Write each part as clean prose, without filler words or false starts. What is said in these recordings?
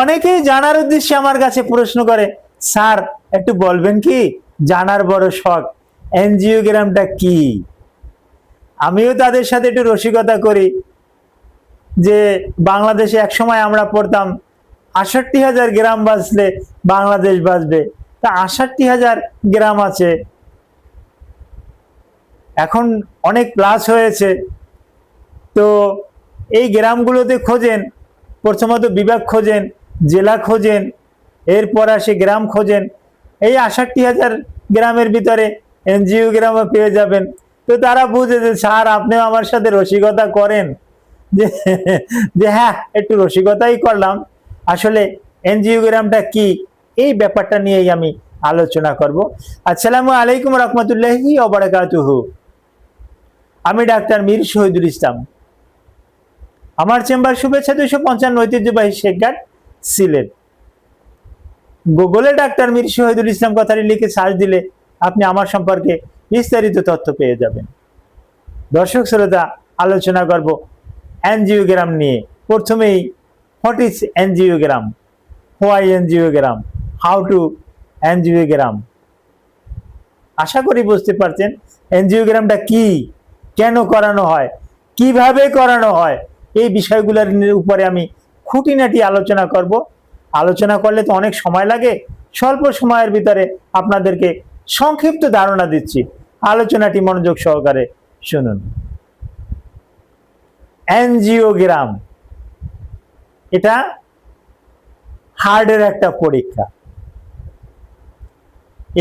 অনেকেই জানার উদ্দেশ্যে আমার কাছে প্রশ্ন করে, স্যার একটু বলবেন কি, জানার বড় শখ, এনজিওগ্রামটা কি? আমিও তাদের সাথে একটু রসিকতা করি যে বাংলাদেশে এক সময় আমরা পড়তাম ৬৮,০০০ গ্রাম বাঁচলে বাংলাদেশ বাঁচবে। তা ৬৮,০০০ গ্রাম আছে, এখন অনেক প্লাস হয়েছে। তো এই গ্রামগুলোতে খোঁজেন, প্রথমত বিভাগ খোঁজেন, জেলা খোঁজেন, এরপর আসে গ্রাম খোঁজেন। এই ৬৮,০০০ গ্রামের ভিতরে এনজিওগ্রামও পেয়ে যাবেন। তো তারা বুঝে যে স্যার আপনিও আমার সাথে রসিকতা করেন, যে যে হ্যাঁ একটু রসিকতাই করলাম, আসলে এনজিওগ্রামটা কি এই ব্যাপারটা নিয়েই আমি আলোচনা করব। আসসালামু আলাইকুম রহমতুল্লাহি ওয়া বারাকাতুহু। আমি ডাক্তার মীর শহীদুল ইসলাম। আমার চেম্বার শুভেচ্ছা 255 ঐতিহ্যবাহী শেখঘাট, সিলেট। গুগলে ডাক্তার মীর শহীদুল ইসলাম কথাটি লিখে সার্চ দিলে আপনি আমার সম্পর্কে বিস্তারিত তথ্য পেয়ে যাবেন। দর্শক শ্রোতা, আলোচনা করব এনজিওগ্রাম নিয়ে। প্রথমেই, what is angiogram, why angiogram, how to angiogram. আশা করি বুঝতে পারছেন এনজিওগ্রামটা কি, কেন করানো হয়, কিভাবে করানো হয়, এই বিষয়গুলোর উপরে আমি খুঁটিনাটি আলোচনা করব। আলোচনা করলে তো অনেক সময় লাগে, স্বল্প সময়ের ভিতরে আপনাদেরকে সংক্ষিপ্ত ধারণা দিচ্ছি, আলোচনাটি মনোযোগ সহকারে শুনুন। এনজিওগ্রাম এটা হার্টের একটা পরীক্ষা।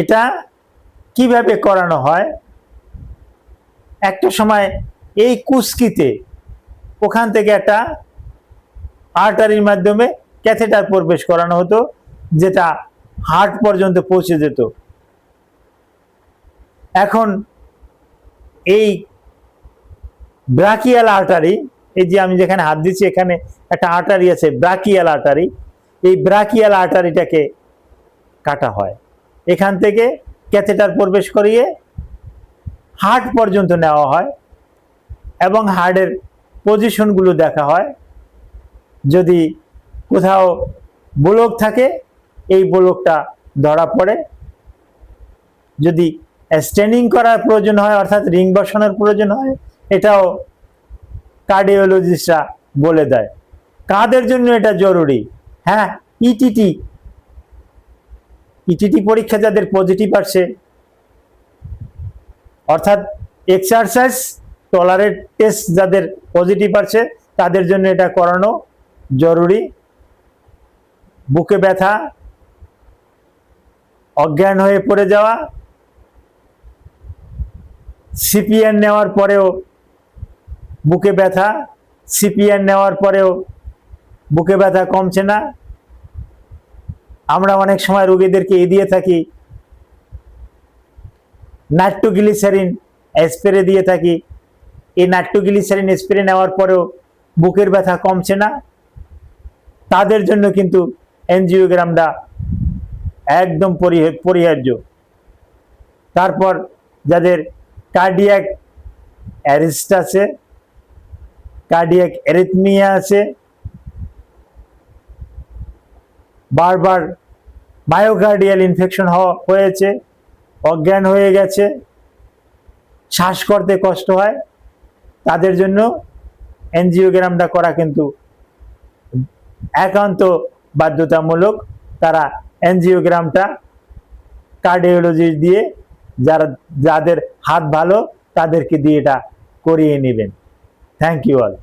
এটা কিভাবে করানো হয়, একটা সময় এই কুস্কিতে ওখান থেকে একটা আর্টারির মাধ্যমে ক্যাথেটার প্রবেশ করানো হতো, যেটা হার্ট পর্যন্ত পৌঁছে যেত। এখন এই ব্রাকিয়াল আর্টারি, এই যে আমি যেখানে হাত দিচ্ছি এখানে একটা আর্টারি আছে, ব্রাকিয়াল আর্টারি, এই ব্রাকিয়াল আর্টারিটাকে কাটা হয়, এখান থেকে ক্যাথেটার প্রবেশ করিয়ে হার্ট পর্যন্ত নেওয়া হয় এবং হার্টের পজিশনগুলো দেখা হয়। যদি কোথাও ব্লক থাকে এই ব্লকটা ধরা পড়ে, যদি স্টেনিং করার প্রয়োজন হয় অর্থাৎ রিং বসানোর প্রয়োজন হয়, এটাও কার্ডিওলজিস্টরা বলে দেয়। কাদের জন্য এটা জরুরি? হ্যাঁ, ইটিটি পরীক্ষা যাদের পজিটিভ আসছে, অর্থাৎ এক্সারসাইজ টলারেট টেস্ট যাদের পজিটিভ আছে, তাদের জন্য এটা করানো জরুরি। বুকে ব্যথা, অজ্ঞান হয়ে পড়ে যাওয়া, সিপিআর নেওয়ার পরেও বুকে ব্যথা, সিপিআর নেওয়ার পরেও বুকে ব্যথা কমছে না, আমরা অনেক সময় রোগীদেরকে দিয়ে থাকি নাইট্রোগ্লিসারিন স্প্রে দিয়ে থাকি। এই নাইট্রোগ্লিসারিন স্প্রে নেওয়ার পরেও বুকের ব্যথা কমছে না, তাদের জন্য কিন্তু এনজিওগ্রামটা একদম পরিহার্য। তারপর যাদের কার্ডিয়াক অ্যারেস্ট আছে, কার্ডিয়াক অ্যারিথমিয়া আছে, বারবার মায়োকার্ডিয়াল ইনফেকশন হয়েছে, অজ্ঞান হয়ে গেছে, শ্বাস করতে কষ্ট হয়, তাদের জন্য এনজিওগ্রামটা করা কিন্তু একান্ত বাধ্যতামূলক। তারা এনজিওগ্রামটা কার্ডিওলজিস্ট দিয়ে, যাদের হাত ভালো তাদেরকে দিয়ে এটা করিয়ে নেবেন। Thank you all.